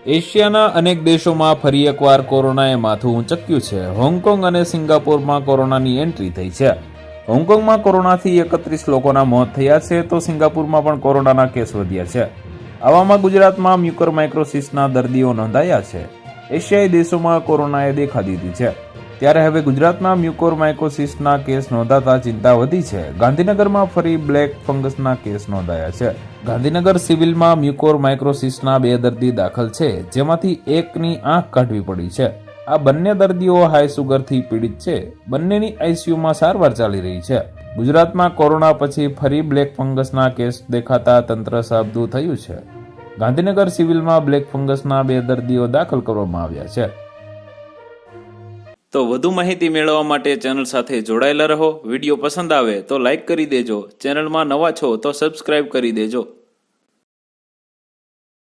એશિયાના અનેક દેશોમાં ફરી એકવાર કોરોનાએ માથું ઊંચક્યું છે. હોંગકોંગ અને સિંગાપોરમાં કોરોનાની એન્ટ્રી થઈ છે. હોંગકોંગમાં કોરોનાથી 31 લોકોના મોત થયા છે તો સિંગાપુરમાં પણ કોરોનાના કેસ વધ્યા છે. આવામાં ગુજરાતમાં મ્યુકોરમાઇકોસિસના દર્દીઓ નોંધાયા છે. એશિયાઈ દેશોમાં કોરોનાએ દેખા દીધી છે, ત્યારે હવે ગુજરાતમાં મ્યુકોરમાઇકોસિસના કેસ નોંધાતા ચિંતા વધી છે. ગાંધીનગરમાં ફરી બ્લેક ફંગસના કેસ નોંધાયા છે. ગાંધીનગર સિવિલમાં મ્યુકોરમાઇકોસિસના 2 દર્દી દાખલ છે, જેમાંથી એકની આંખ કાઢવી પડી છે. આ બંને દર્દીઓ હાઈ સુગરથી પીડિત છે. બંનેની આઈસીયુમાં સારવાર ચાલી રહી છે. ગુજરાતમાં કોરોના પછી ફરી બ્લેક ફંગસના કેસ દેખાતા તંત્ર સાબદું થયું છે. ગાંધીનગર સિવિલમાં બ્લેક ફંગસના 2 દર્દીઓ દાખલ કરવામાં આવ્યા છે. તો વધુ માહિતી મેળવવા માટે ચેનલ સાથે જોડાયેલા રહો. વિડીયો પસંદ આવે તો લાઇક કરી દેજો. ચેનલમાં નવા છો તો સબસ્ક્રાઇબ કરી દેજો.